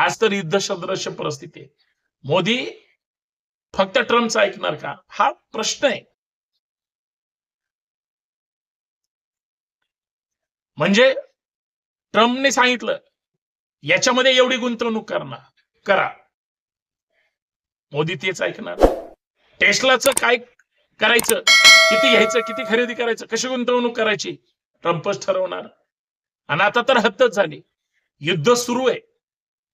आज तर युद्ध सदृश परिस्थिती आहे. मोदी फक्त ट्रम्पचं ऐकणार का, हा प्रश्न आहे. म्हणजे ट्रम्पने सांगितलं याच्यामध्ये एवढी गुंतवणूक करा, मोदी तेच ऐकणार. टेस्लाचं काय करायचं, किती घ्यायचं, किती खरेदी करायचं, कशी गुंतवणूक करायची, ट्रम्पच ठरवणार. आणि आता तर हद्दच झाली, युद्ध सुरू आहे.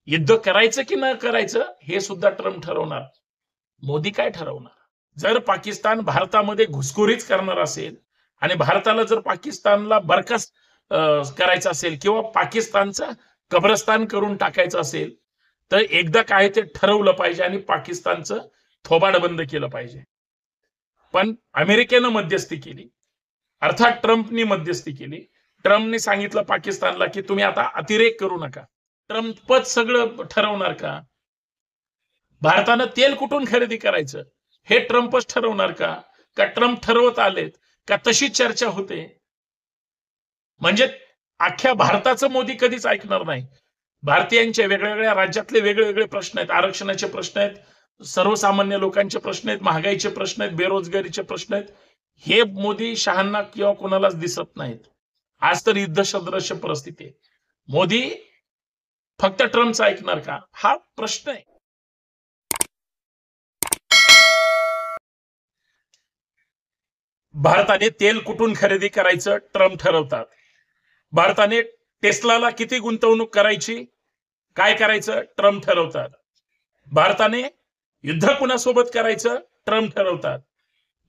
युद्ध करायचं की न करायचं हे सुद्धा ट्रम्प ठरवणार. मोदी काय ठरवणार? जर पाकिस्तान भारतामध्ये घुसखोरीच करणार असेल आणि भारताला जर पाकिस्तानला बरखास्त करायचं असेल किंवा पाकिस्तानचं कब्रस्तान करून टाकायचं असेल तर एकदा काय ते ठरवलं पाहिजे आणि पाकिस्तानचं थोबाड बंद केलं पाहिजे. पण अमेरिकेनं मध्यस्थी केली, अर्थात ट्रम्पनी मध्यस्थी केली. ट्रम्पने सांगितलं पाकिस्तानला की तुम्ही आता अतिरेक करू नका. ट्रम्पच सगळं ठरवणार का? भारतानं तेल कुठून खरेदी करायचं हे ट्रम्पच ठरवणार का? का ट्रम्प ठरवत आलेत का तशी चर्चा होते? म्हणजे अख्ख्या भारताचं मोदी कधीच ऐकणार नाही. भारतीयांचे वेगवेगळ्या राज्यातले वेगवेगळे प्रश्न आहेत, आरक्षणाचे प्रश्न आहेत, सर्वसामान्य लोकांचे प्रश्न आहेत, महागाईचे प्रश्न आहेत, बेरोजगारीचे प्रश्न आहेत. हे मोदी शहांना किंवा कोणालाच दिसत नाहीत. आज तर युद्ध सदृश परिस्थिती आहे. मोदी फक्त ट्रम्पचं ऐकणार का, हा प्रश्न आहे. भारताने तेल कुठून खरेदी करायचं ट्रम्प ठरवतात. भारताने टेस्लाला किती गुंतवणूक करायची, काय करायचं ट्रम्प ठरवतात. भारताने युद्ध कुणासोबत करायचं ट्रम्प ठरवतात.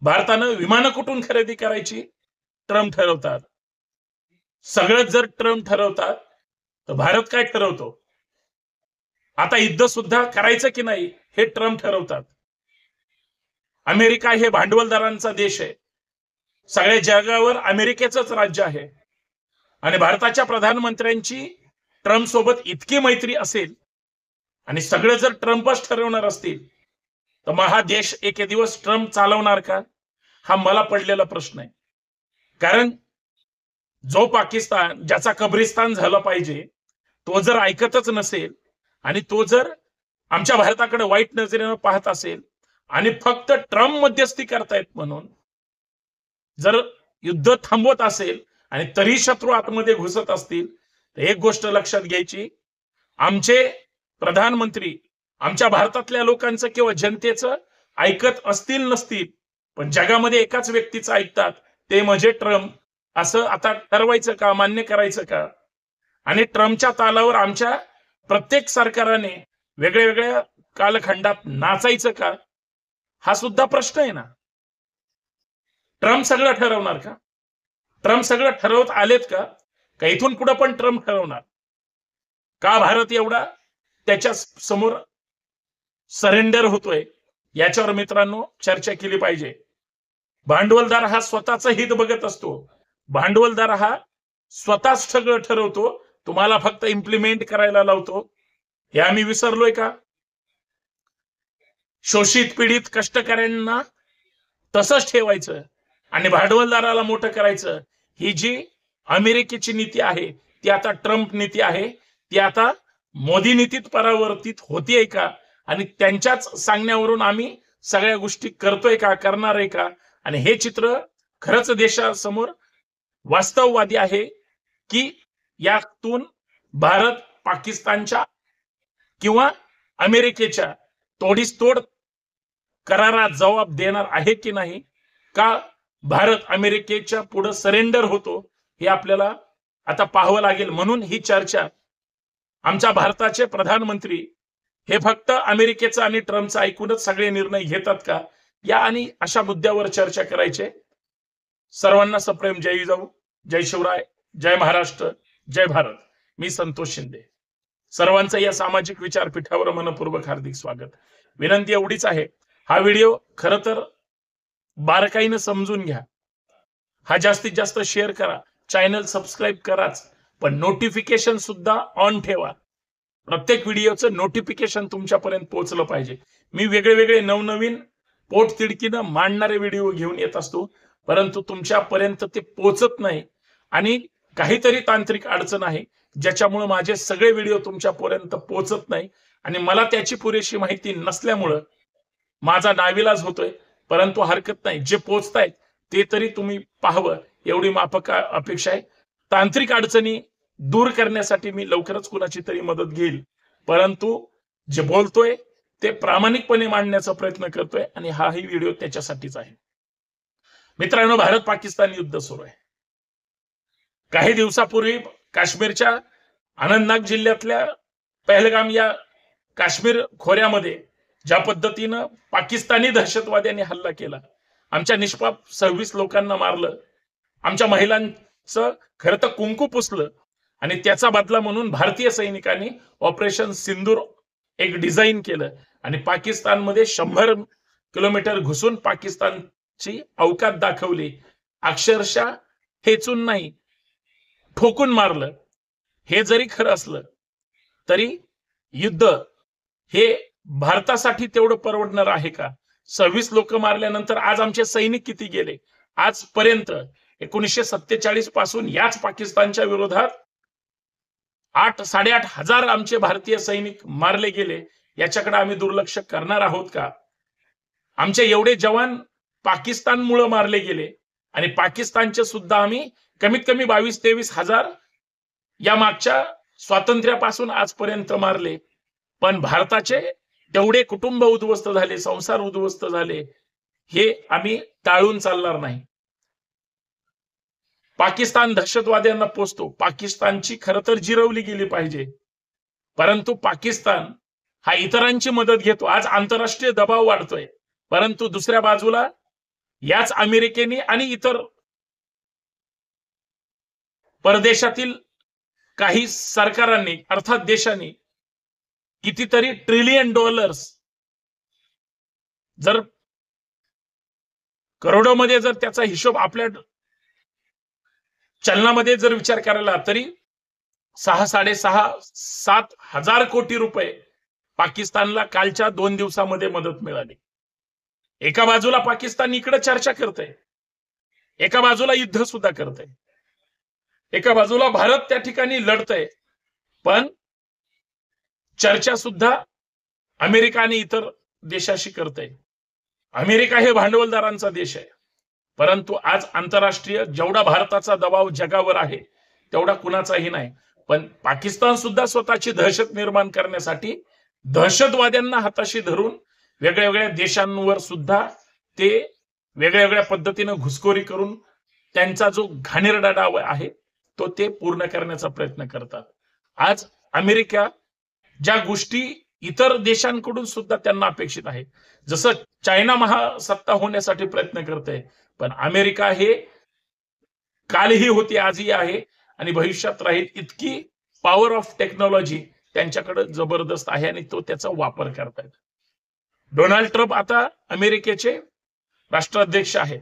भारतानं विमानं कुठून खरेदी करायची ट्रम्प ठरवतात. सगळं जर ट्रम्प ठरवतात तर भारत काय ठरवतो? आता युद्ध सुद्धा करायचं की नाही हे ट्रम्प ठरवतात. अमेरिका हे भांडवलदारांचा देश आहे. सगळ्या जगावर अमेरिकेचंच राज्य आहे आणि भारताच्या प्रधानमंत्र्यांची ट्रम्प सोबत इतकी मैत्री असेल आणि सगळं जर ट्रम्पच ठरवणार असतील तर मग हा देश एक दिवस ट्रम्प चालवणार का, हा मला पडलेला प्रश्न आहे. कारण जो पाकिस्तान ज्याचा कब्रिस्तान झाला पाहिजे तो जर ऐकतच नसेल आणि तो जर आमच्या भारताकडे वाईट नजरेनं पाहत असेल आणि फक्त ट्रम्प मध्यस्थी करतायत म्हणून जर युद्ध थांबवत असेल आणि तरी शत्रू आतमध्ये घुसत असतील तर एक गोष्ट लक्षात घ्यायची, आमचे प्रधानमंत्री आमच्या भारतातल्या लोकांचं किंवा जनतेचं ऐकत असतील नसतील पण जगामध्ये एकाच व्यक्तीचं ऐकतात, ते म्हणजे ट्रम्प. असं आता ठरवायचं का, मान्य करायचं का? आणि ट्रम्पच्या तालावर आमच्या प्रत्येक सरकाराने वेगळ्या वेगळ्या कालखंडात नाचायचं का, हा सुद्धा प्रश्न आहे ना. ट्रम्प सगळं ठरवणार का? ट्रम्प सगळं ठरवत आलेत का? का इथून पुढे पण ट्रम्प ठरवणार का? भारत एवढा त्याच्या समोर सरेंडर होतोय याच्यावर मित्रांनो चर्चा केली पाहिजे. भांडवलदार हा स्वतःचं हित बघत असतो. भांडवलदार हा स्वतःच सगळं ठरवतो, तुम्हाला फक्त इम्प्लिमेंट करायला लावतो. हे आम्ही विसरलोय का? शोषित पीडित कष्टकऱ्यांना तसंच ठेवायचं आणि भांडवलदाराला मोठं करायचं, ही जी अमेरिकेची नीती आहे ती आता ट्रम्प नीती आहे, ती आता मोदी नीतीत परावर्तित होतीये का? आणि त्यांच्याच सांगण्यावरून आम्ही सगळ्या गोष्टी करतोय का, करणार आहे का? आणि हे चित्र खरंच देशासमोर वास्तववादी आहे की यातून भारत पाकिस्तानच्या किंवा अमेरिकेच्या तोडीसतोड करारात जबाब देणार आहे की नाही, का भारत अमेरिकेच्या पुढे सरेंडर होतो हे आपल्याला आता पाहावं लागेल. म्हणून ही चर्चा आमच्या भारताचे प्रधानमंत्री हे फक्त अमेरिकेचा आणि ट्रम्पचा ऐकूनच सगळे निर्णय घेतात का, या आणि अशा मुद्द्यावर चर्चा करायचे. सर्वांना सप्रेम जय जिजाऊ, जय शिवराय, जय महाराष्ट्र, जय भारत. मी संतोष शिंदे. सर्वांचं या सामाजिक विचारपीठावर मनपूर्वक हार्दिक स्वागत. विनंती एवढीच आहे, हा व्हिडिओ खरं तर बारकाईनं समजून घ्या, हा जास्तीत जास्त शेअर करा, चॅनल सबस्क्राईब कराच, पण नोटिफिकेशन सुद्धा ऑन ठेवा. प्रत्येक व्हिडिओचं नोटिफिकेशन तुमच्यापर्यंत पोहोचलं पाहिजे. मी वेगळे नवनवीन पोट तिडकीनं मांडणारे व्हिडिओ घेऊन येत असतो, परंतु तुमच्यापर्यंत ते पोहोचत नाही आणि काहीतरी तांत्रिक अडचण आहे ज्याच्यामुळे माझे सगळे व्हिडिओ तुमच्यापर्यंत पोहोचत नाही आणि मला त्याची पुरेशी माहिती नसल्यामुळं माझा नाविलाज होतोय. परंतु हरकत नाही, जे पोहोचतायत ते तरी तुम्ही पाहावं एवढी माफक अपेक्षा आहे. तांत्रिक अडचणी दूर करण्यासाठी मी लवकरच कुणाची तरी मदत घेईल, परंतु जे बोलतोय ते प्रामाणिकपणे मांडण्याचा प्रयत्न करतोय आणि हाही व्हिडिओ त्याच्यासाठीच आहे. मित्रांनो, भारत पाकिस्तान युद्ध सुरू आहे. काही दिवसापूर्वी काश्मीरच्या अनंतनाग जिल्ह्यातल्या पहलगाम या काश्मीर खोऱ्यामध्ये ज्या पद्धतीनं पाकिस्तानी दहशतवाद्यांनी हल्ला केला, आमच्या निष्पाप 26 लोकांना मारलं, आमच्या महिलांचं खरं तर कुंकू पुसलं आणि त्याचा बदला म्हणून भारतीय सैनिकांनी ऑपरेशन सिंदूर एक डिझाईन केलं आणि पाकिस्तानमध्ये 100 किलोमीटर घुसून पाकिस्तानची अवकात दाखवली. अक्षरशः हेचून नाही, ठोकून मारलं. हे जरी खरं असलं तरी युद्ध हे भारतासाठी तेवढं परवडणार आहे का? 26 लोक मारल्यानंतर आज आमचे सैनिक किती गेले? आजपर्यंत 1947 पासून याच पाकिस्तानच्या विरोधात 8-8.5 हजार आमचे भारतीय सैनिक मारले गेले. याच्याकडे आम्ही दुर्लक्ष करणार आहोत का? आमचे एवढे जवान पाकिस्तानमुळे मारले गेले आणि पाकिस्तानचे सुद्धा आम्ही कमीत कमी 22-23 हजार या मागच्या स्वातंत्र्यापासून आजपर्यंत मारले. पण भारताचे तेवढे कुटुंब उद्ध्वस्त झाले, संसार उद्ध्वस्त झाले, हे आम्ही टाळून चालणार नाही. पाकिस्तान दहशतवाद्यांना पोचतो. पाकिस्तानची खरं तर जिरवली गेली पाहिजे, परंतु पाकिस्तान हा इतरांची मदत घेतो. आज आंतरराष्ट्रीय दबाव वाढतोय, परंतु दुसऱ्या बाजूला याच अमेरिकेने आणि इतर परदेशातील काही सरकारांनी अर्थात देशांनी कितीतरी $1 ट्रिलियन जर करोडोमध्ये जर त्याचा हिशोब आपल्या चलनामध्ये जर विचार करायला तरी 6-7 हजार कोटी रुपये पाकिस्तानला कालच्या 2 दिवसामध्ये मदत मिळाली. एका बाजूला पाकिस्तान इकडे चर्चा करतंय, एका बाजूला युद्ध सुद्धा करतंय, एका बाजूला भारत त्या ठिकाणी लढतंय, पण चर्चा सुद्धा अमेरिका आणि इतर देशाशी करतंय. अमेरिका हे भांडवलदारांचा देश आहे, परंतु आज आंतरराष्ट्रीय जेवढा भारताचा दबाव जगावर आहे तेवढा कुणाचाही नाही. पण पाकिस्तान सुद्धा स्वतःची दहशत निर्माण करण्यासाठी दहशतवाद्यांना हाताशी धरून वेगळ्या वेगळ्या देशांवर सुद्धा ते वेगळ्या वेगळ्या पद्धतीने घुसखोरी करून त्यांचा जो घाणेरडा डाव आहे तो ते पूर्ण करण्याचा प्रयत्न करतात. आज अमेरिका ज्या गोष्टी इतर देशांकडून सुद्धा त्यांना अपेक्षित आहे, जसं चायना महासत्ता होण्यासाठी प्रयत्न करते, पण अमेरिका हे कालही होती, आजही आहे आणि भविष्यात राहील. इतकी पॉवर ऑफ टेक्नॉलॉजी त्यांच्याकडे जबरदस्त आहे आणि तो त्याचा वापर करतायत. डोनाल्ड ट्रम्प आता अमेरिकेचे राष्ट्राध्यक्ष आहेत.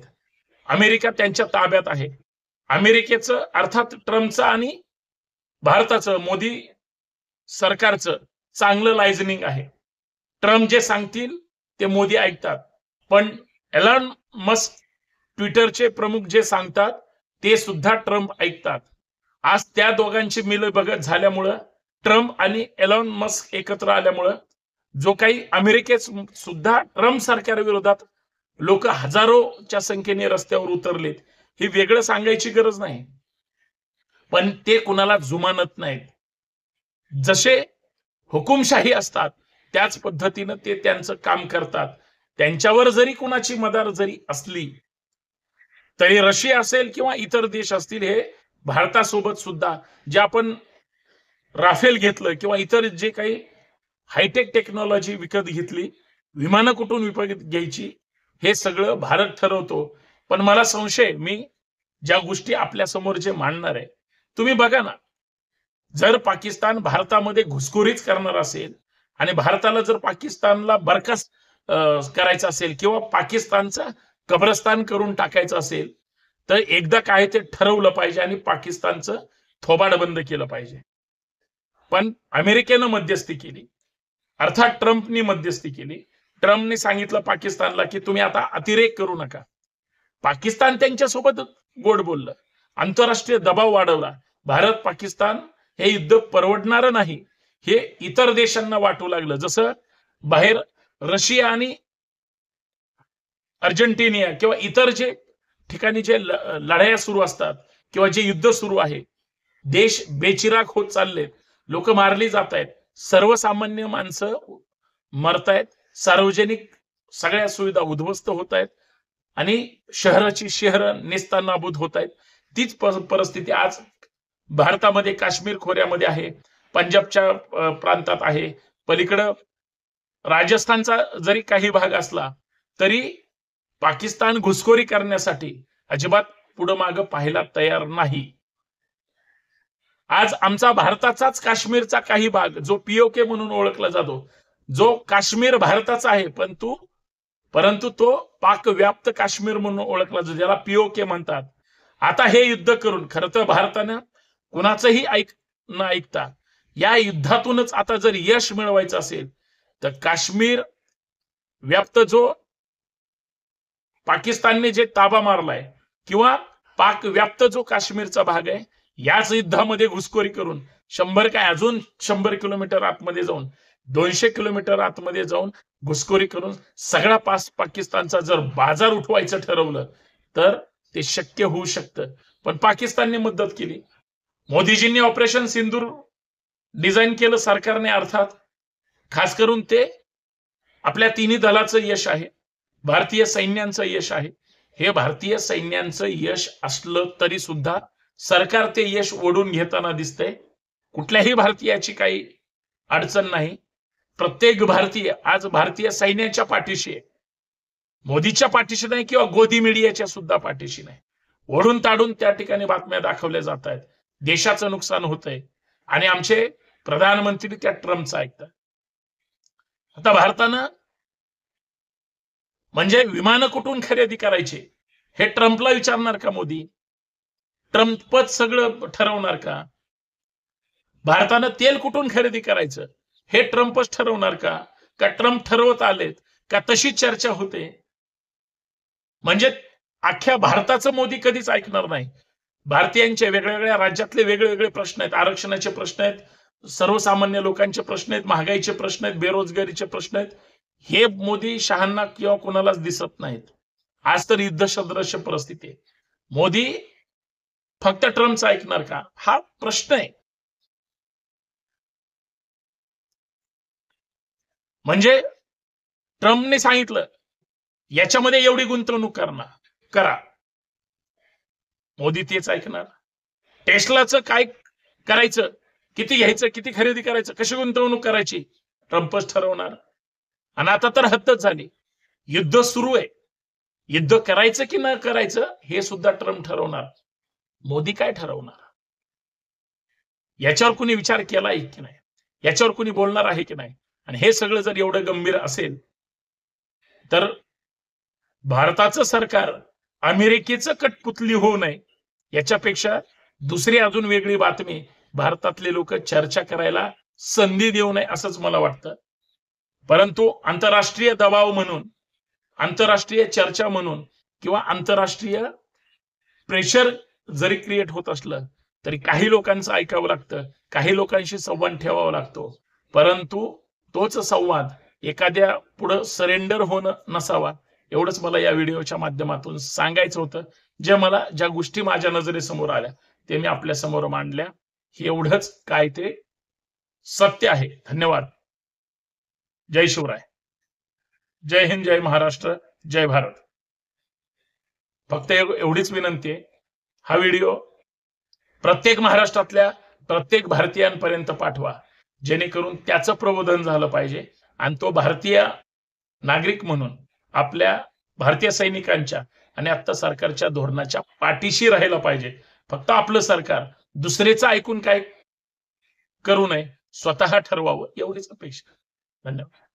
अमेरिका त्यांच्या ताब्यात आहे. अमेरिकेचं अर्थात ट्रम्पचं आणि भारताचं मोदी सरकारचं चांगलं लायझनिंग आहे. ट्रम्प जे सांगतील ते मोदी ऐकतात, पण एलॉन मस्क ट्विटरचे प्रमुख जे सांगतात ते सुद्धा ट्रम्प ऐकतात. आज त्या दोघांची मिलबगत झाल्यामुळं, ट्रम्प आणि एलॉन मस्क एकत्र आल्यामुळं जो काही अमेरिकेत सुद्धा ट्रम्प सरकार विरोधात लोक हजारोच्या संख्येने रस्त्यावर उतरलेत, हे वेगळं सांगायची गरज नाही, पण ते कुणाला जुमानत नाहीत. जसे हुकुमशाही असतात त्याच पद्धतीनं ते त्यांचं काम करतात. त्यांच्यावर जरी कुणाची मदार जरी असली तरी रशिया असेल किंवा इतर देश असतील, हे भारतासोबत सुद्धा जे आपण राफेल घेतलं किंवा इतर जे काही हायटेक टेक्नॉलॉजी विकत घेतली, विमानं कुठून विकत घ्यायची, हे सगळं भारत ठरवतो. पण मला संशय, मी ज्या गोष्टी आपल्या समोर जे मांडणार आहे, तुम्ही बघा ना, जर पाकिस्तान भारतामध्ये घुसखोरीच करणार असेल आणि भारताला जर पाकिस्तानला बरखास्त करायचं असेल किंवा पाकिस्तानचं कब्रस्तान करून टाकायचं असेल, तर एकदा काय ते ठरवलं पाहिजे आणि पाकिस्तानचं थोबाड बंद केलं पाहिजे. पण अमेरिकेनं मध्यस्थी केली, अर्थात ट्रम्पनी मध्यस्थी केली. ट्रम्पने सांगितलं पाकिस्तानला की तुम्ही आता अतिरेक करू नका. पाकिस्तान त्यांच्यासोबत गोड बोललं, आंतरराष्ट्रीय दबाव वाढवला. भारत पाकिस्तान हे युद्ध परवडणारं नाही हे इतर देशांना वाटू लागलं. जसं बाहेर रशिया आणि अर्जेंटिनिया किंवा इतर जे ठिकाणी जे लढाया सुरू असतात किंवा जे युद्ध सुरू आहे, देश बेचिराग होत चाललेत, लोक मारली जात आहेत, सर्वसामान्य माणसं मरतायत, सार्वजनिक सगळ्या सुविधा उद्ध्वस्त होत आहेत आणि शहराची शहरं नेस्तानाबूद होत आहेत. तीच परिस्थिती आज भारतामध्ये काश्मीर खोऱ्यामध्ये आहे, पंजाबच्या प्रांतात आहे, पलीकडं राजस्थानचा जरी काही भाग असला तरी पाकिस्तान घुसखोरी करण्यासाठी अजिबात पुढं मागं पाहायला तयार नाही. आज आमचा भारताचाच काश्मीरचा काही भाग जो पीओके म्हणून ओळखला जातो, जो काश्मीर भारताचा आहे परंतु तो पाक व्याप्त काश्मीर म्हणून ओळखला जातो, ज्याला पीओके म्हणतात. आता हे युद्ध करून खरं तर भारतानं कुणाचंही न ऐकता या युद्धातूनच आता जर यश मिळवायचं असेल तर काश्मीर व्याप्त जो पाकिस्तानने जे ताबा मारलाय किंवा पाक व्याप्त जो काश्मीरचा भाग आहे, याच युद्धामध्ये घुसखोरी करून 100 किलोमीटर आतमध्ये जाऊन 200 किलोमीटर आतमध्ये जाऊन घुसखोरी करून सगळा पाकिस्तानचा जर बाजार उठवायचं ठरवलं तर ते शक्य होऊ शकतं. पण पाकिस्तानने मदत केली. मोदीजींनी ऑपरेशन सिंदूर डिझाईन केलं सरकारने, अर्थात खास करून ते आपल्या तिन्ही दलाचं यश आहे, भारतीय सैन्यांचं यश आहे. हे भारतीय सैन्यांचं यश असलं तरी सुद्धा सरकार ते यश ओढून घेताना दिसतंय. कुठल्याही भारतीयाची काही अडचण नाही. प्रत्येक भारतीय आज भारतीय सैन्याच्या पाठीशी आहे, मोदीच्या पाठीशी नाही किंवा गोदी मीडियाच्या सुद्धा पाठीशी नाही. ओढून ताडून त्या ठिकाणी बातम्या दाखवल्या जात आहेत, देशाचं नुकसान होतंय आणि आमचे प्रधानमंत्री त्या ट्रम्पचं ऐकतात. आता भारतानं म्हणजे विमानं कुठून खरेदी करायची हे ट्रम्पला विचारणार का मोदी? ट्रम्पच सगळं ठरवणार का? भारतानं तेल कुठून खरेदी करायचं हे ट्रम्पच ठरवणार का? का ट्रम्प ठरवत आलेत का? तशी चर्चा होते. म्हणजे अख्ख्या भारताचं मोदी कधीच ऐकणार नाही. भारतीयांचे वेगवेगळ्या राज्यातले वेगवेगळे प्रश्न आहेत, आरक्षणाचे प्रश्न आहेत, सर्वसामान्य लोकांचे प्रश्न आहेत, महागाईचे प्रश्न आहेत, बेरोजगारीचे प्रश्न आहेत. हे मोदी शहांना किंवा कोणालाच दिसत नाहीत. आज तर युद्धसदृश परिस्थिती आहे. मोदी फक्त ट्रम्पचं ऐकणार का हा प्रश्न आहे. म्हणजे ट्रम्पने सांगितलं याच्यामध्ये एवढी गुंतवणूक करा, मोदी तेच ऐकणार. टेस्लाचं काय करायचं, किती घ्यायचं, किती खरेदी करायचं, कशी गुंतवणूक करायची, ट्रम्पच ठरवणार. आणि आता तर हद्दच झाली, युद्ध सुरू आहे, युद्ध करायचं की न करायचं हे सुद्धा ट्रम्प ठरवणार. मोदी काय ठरवणार? याच्यावर कुणी विचार केला आहे की नाही, याच्यावर कुणी बोलणार आहे की नाही? आणि हे सगळं जर एवढं गंभीर असेल तर भारताचं सरकार अमेरिकेचं कठपुतली होऊ नये याच्यापेक्षा दुसरी अजून वेगळी बातमी भारतातले लोक चर्चा करायला संधी देऊ नये असंच मला वाटतं. परंतु आंतरराष्ट्रीय दबाव म्हणून, आंतरराष्ट्रीय चर्चा म्हणून किंवा आंतरराष्ट्रीय प्रेशर जरी क्रिएट होत असलं तरी काही लोकांचं ऐकावं लागतं, काही लोकांशी संवाद ठेवावा लागतो. परंतु तोच संवाद एखाद्या पुढं सरेंडर होणं नसावा एवढंच मला या व्हिडिओच्या माध्यमातून सांगायचं होतं. ज्या गोष्टी माझ्या नजरेसमोर आल्या ते मी आपल्या समोर मांडल्या. एवढंच काय ते सत्य आहे. धन्यवाद. जय शिवराय, जय हिंद, जय महाराष्ट्र, जय भारत. फक्त एवढीच विनंती आहे, हा व्हिडिओ प्रत्येक महाराष्ट्रातल्या प्रत्येक भारतीयांपर्यंत पाठवा, जेणेकरून त्याचं प्रबोधन झालं पाहिजे आणि तो भारतीय नागरिक म्हणून आपल्या भारतीय सैनिकांच्या आणि आता सरकारच्या धोरणाच्या पाठीशी राहायला पाहिजे. फक्त आपलं सरकार दुसरेचं ऐकून काय करू नये, स्वतः ठरवावं एवढीच अपेक्षा. धन्यवाद.